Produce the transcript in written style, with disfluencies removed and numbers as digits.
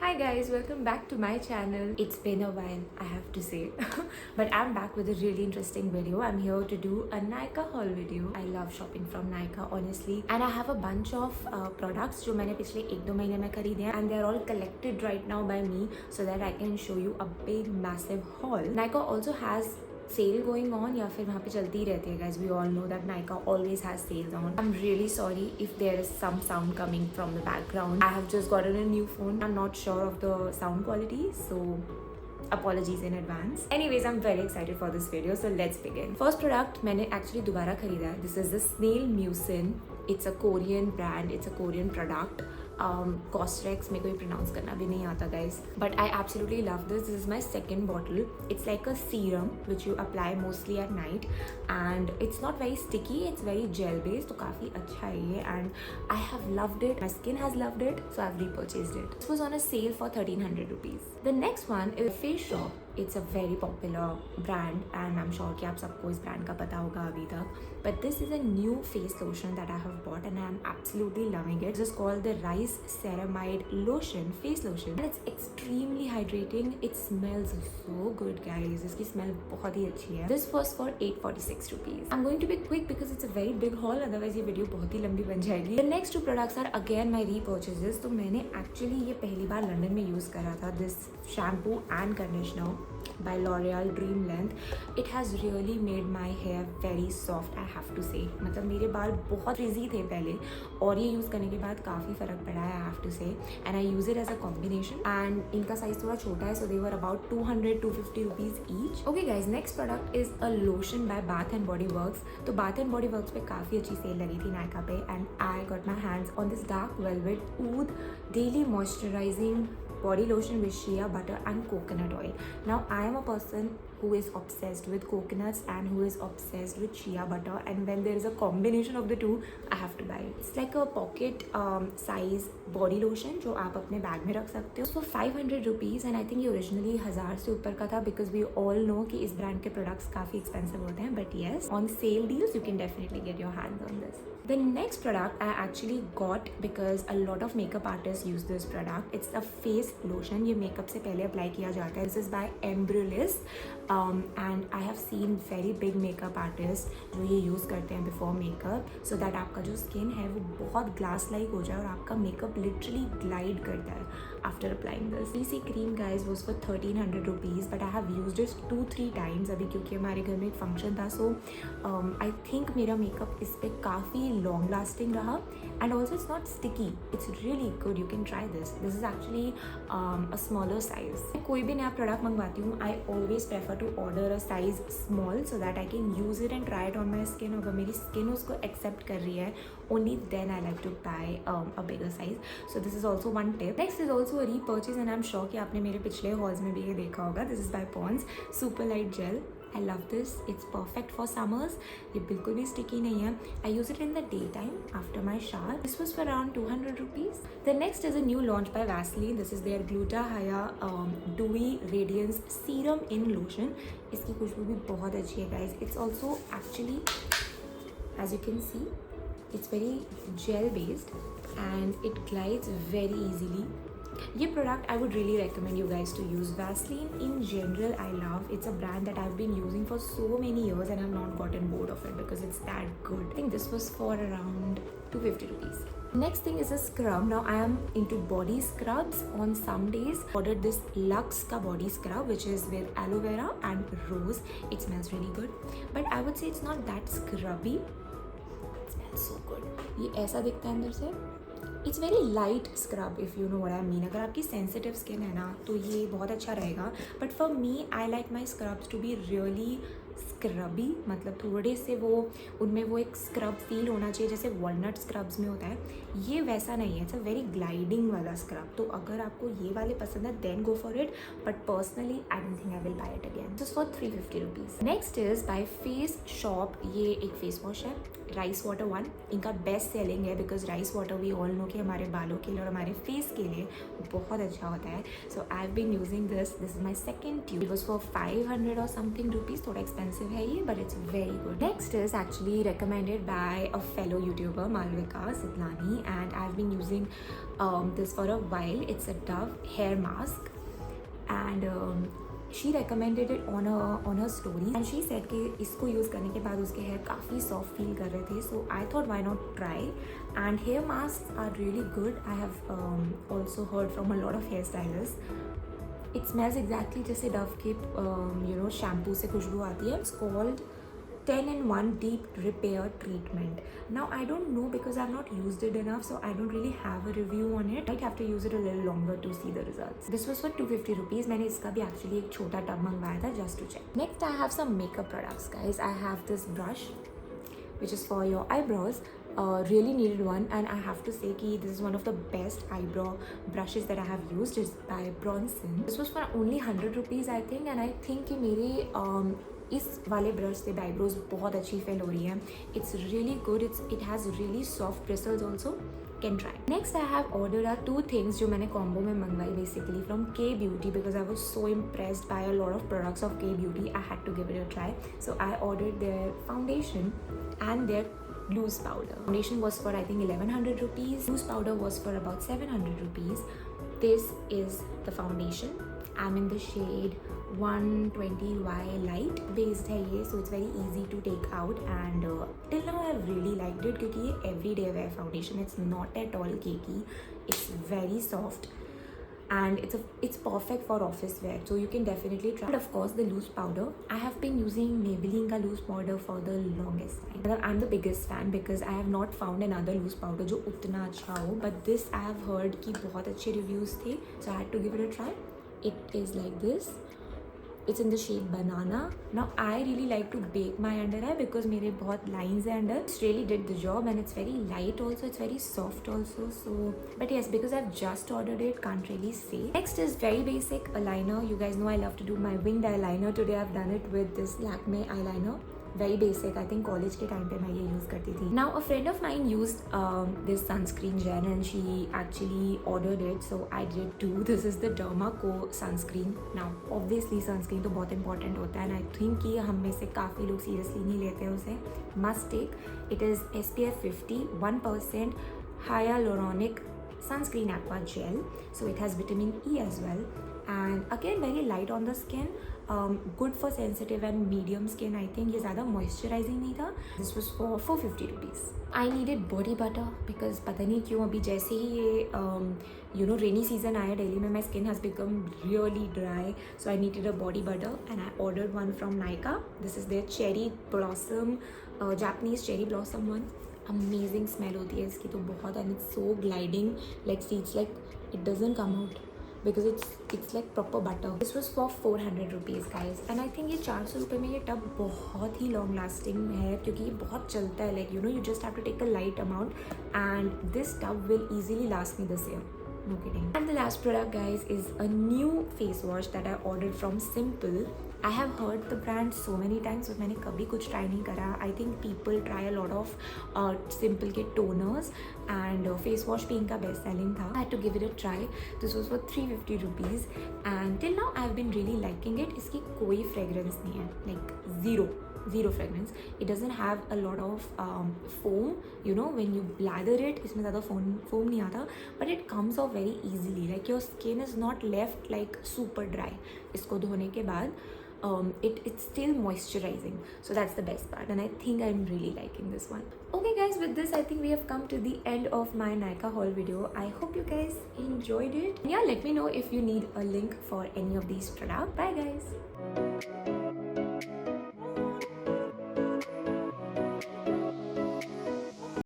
Hi guys, welcome back to my channel. It's been a while, I have to say. But I'm back with a really interesting video. I'm here to do a Nykaa haul video. I love shopping from Nykaa, honestly. And I have a bunch of products जो मैंने पिछले 1-2 महीने में खरीदे हैं. And they're all collected right now by me so that I can show you a big massive haul. Nykaa also has sale going on या फिर वहाँ पे चलती ही रहती है guys. We all know that Nykaa always has sales on. I am really sorry if there is some sound coming from the background. I have just gotten a new phone. I am not sure of the sound quality, so apologies in advance. Anyways, I'm very excited for this video, so let's begin. First product मैंने actually दोबारा खरीदा है. This is the Snail Mucin. It's a Korean brand. It's a Korean product. Cosrx मेरे को ये pronounce करना भी नहीं आता guys. But I absolutely love this. This is my second bottle. It's like a serum which you apply mostly at night, and it's not very sticky. It's very gel based, तो काफी अच्छा है ये. And I have loved it. My skin has loved it, so I've repurchased it. This was on a sale for 1300 rupees. The next one is Face Shop. It's a very popular brand and I'm sure कि आप सबको इस brand का पता होगा अभी तक. But this is a new face lotion that I have bought and I am absolutely loving it. This is called the Rice Ceramide Lotion Face Lotion and it's extremely hydrating. It smells so good guys. इसकी smell बहुत ही अच्छी है. This was for 846 rupees. I'm going to be quick because it's a very big haul. Otherwise ये video बहुत ही लंबी बन जाएगी. The next two products are again my repurchases. तो मैंने actually ये पहली बार लंदन में use करा था. This shampoo and conditioner by L'Oreal Dream Length. It has really made my hair very soft, I have to say. मतलब मेरे बाल बहुत फ्रिजी थे पहले और ये यूज़ करने के बाद काफ़ी फ़र्क पड़ा है, I have to say. And I use it as a combination. And इनका साइज़ थोड़ा छोटा है, so they were about 200-250 rupees each. Okay guys, next product is a lotion by Bath and Body Works. तो Bath and Body Works पे काफ़ी अच्छी cell लगी थी Nykaa पे and I got my hands on this Dark Velvet Oud Daily Moisturizing body lotion with shea butter and coconut oil. Now I am a person who is obsessed with coconuts and who is obsessed with shea butter, and when there is a combination of the two I have to buy it. It's like a pocket size body lotion जो आप अपने bag में रख सकते हो. For 500 rupees and I think ये originally 1000 से ऊपर का था because we all know कि इस brand के products काफ़ी expensive होते हैं, but yes, on sale deals you can definitely get your hands on this. The next product I actually got because a lot of makeup artists use this product. It's a face lotion. ये makeup से पहले apply किया जाता है. This is by Embryolisse. And I have seen very big makeup artists जो ये use करते हैं before makeup so that आपका जो skin है वो बहुत glass like हो जाए और आपका makeup literally glide करता है after applying this. ये cream guys was for 1300 rupees but I have used it 2-3 times अभी क्योंकि हमारे घर में एक function था, so I think मेरा makeup इस पे काफ़ी long lasting रहा and also it's not sticky. It's really good. You can try this. This is actually a smaller size. कोई भी नया product मंगवाती हूँ I always prefer to order a size small so that I can use it and try it on my skin. अगर मेरी skin उसको accept कर रही है only then I like to buy a bigger size. So this is also one tip. Next is also a repurchase and I'm sure कि आपने मेरे पिछले hauls में भी ये देखा होगा. This is by Pond's Super Light Gel. I love this. It's perfect for summers. ये बिल्कुल भी sticky नहीं है. I use it in the daytime after my shower. This was for around 200 rupees. The next is a new launch by Vaseline. This is their Gluta-Hya Dewy Radiance Serum in Lotion. इसकी खुशबू भी बहुत अच्छी है guys. It's also actually, as you can see, it's very gel based and it glides very easily. ये product I would really recommend you guys to use. Vaseline in general I love. It's a brand that I've been using for so many years and I've not gotten bored of it because it's that good. I think this was for around 250 rupees. Next thing is a scrub. Now I am into body scrubs. On some days ordered this Lux ka body scrub which is with aloe vera and rose. It smells really good but I would say it's not that scrubby. It smells so good. ये ऐसा दिखता है अंदर से. It's very light scrub if you know what I mean. अगर आपकी sensitive skin है ना तो ये बहुत अच्छा रहेगा but for me I like my scrubs to be really scrubby. मतलब थोड़े से वो उनमें वो एक स्क्रब फील होना चाहिए जैसे वॉलनट स्क्रब्स में होता है. ये वैसा नहीं है. इट्स अ वेरी ग्लाइडिंग वाला स्क्रब. तो अगर आपको ये वाले पसंद है then go for it but personally I don't think I will buy it again. Just for 350 rupees. Next is by face shop. ये एक फेस वॉश है. राइस वाटर वन इनका बेस्ट सेलिंग है, because rice water we all know कि हमारे बालों के लिए और हमारे फेस के लिए बहुत अच्छा होता है. So I have been using this is my second tube. It was for 500 और समथिंग रुपीज़. थोड़ा एक्सपेंसिव है ये, but it's very good. Next is actually recommended by a fellow YouTuber, Malvika Sitlani, and I've been using this for a while. It's a Dove hair mask, and she recommended it on her story, and she said कि इसको use करने के बाद उसके hair काफ़ी soft feel कर रहे थे. So I thought why not try, and hair masks are really good. I have also heard from a lot of hairstylists. It smells exactly जैसे Dove के shampoo से खुशबू आती है. It's called 10-in-1 Deep Repair Treatment. Now I don't know because I've not used it enough, so I don't really have a review on it. I'd have to use it a little longer to see the results. This was for 250 rupees. मैंने इसका भी actually एक छोटा tub मंगवाया था just to check. Next I have some makeup products, guys. I have this brush which is for your eyebrows. Really needed one, and I have to say कि this is one of the best eyebrow brushes that I have used. It's by Bronson. This was for only 100 rupees I think, and I think कि मेरे इस वाले brush से eyebrows बहुत अच्छी fill हो रही है. It's really good. It has really soft bristles also. Can try. Next I have ordered are 2 things जो मैंने कॉम्बो में मंगवाई basically from K beauty, because I was so impressed by a lot of products of K beauty. I had to give it a try. So I ordered their foundation and their loose powder. Foundation was for I think 1100 rupees. Loose powder was for about 700 rupees. This is the foundation. I'm in the shade 120Y light based है ये, so it's very easy to take out, and till now I've really liked it क्योंकि ये everyday wear foundation. It's not at all cakey. It's very soft. And it's perfect for office wear, so you can definitely try. And of course the loose powder, I have been using Maybelline ka loose powder for the longest time. I'm the biggest fan because I have not found another loose powder जो उतना अच्छा हो, but this I have heard कि बहुत अच्छे reviews थे, so I had to give it a try. It is like this. It's in the shade banana. Now I really like to bake my under eye because मेरे बहुत lines है under. It's really did the job, and it's very light also. It's very soft also. So, but yes, because I've just ordered it, can't really say. Next is very basic eyeliner. You guys know I love to do my winged eyeliner. Today I've done it with this Lakme eyeliner. Very basic. I think college के time पे मैं ये use करती थी. Now a friend of mine used this sunscreen gel, and she actually ordered it, so I did too. This is the Dermaco sunscreen. Now obviously sunscreen तो बहुत important होता है, and I think कि हम में से काफ़ी लोग seriously नहीं लेते हैं उसे. Must take. It is SPF 50, 1% hyaluronic sunscreen aqua gel, so it has vitamin E as well, and again very light on the skin. Good for sensitive and medium skin. I think ये ज़्यादा moisturizing नहीं था. This was for 450 rupees. I needed body butter because पता नहीं क्यों अभी जैसे ही ये rainy season आया दिल्ली में, my skin has become really dry, so I needed a body butter, and I ordered one from Nykaa. This is their cherry blossom, Japanese cherry blossom one. Amazing smell होती है इसकी तो बहुत, and it's so gliding, like seeds, like it doesn't come out because it's like proper butter. This was for 400 rupees, guys, and I think ये 400 रुपये में ये tub बहुत ही long lasting है क्योंकि ये बहुत चलता है. Like you just have to take a light amount, and this tub will easily last me this year. No kidding. And the last product, guys, is a new face wash that I ordered from Simple. I have heard the brand so many times, but मैंने कभी कुछ try नहीं करा. I think people try a lot of Simple के toners, and face wash भी इनका best selling था. I had to give it a try. This was for 350 rupees, and till now I've been really liking it. इसकी कोई fragrance नहीं है, like zero fragrance. It doesn't have a lot of foam, when you blather it इसमें ज़्यादा foam नहीं आता, but it comes off very easily. Like your skin is not left like super dry. इसको धोने के बाद it's still moisturizing, so that's the best part, and I think I'm really liking this one. Okay guys, with this I think we have come to the end of my Nykaa haul video. I hope you guys enjoyed it. Yeah, let me know if you need a link for any of these products. Bye guys.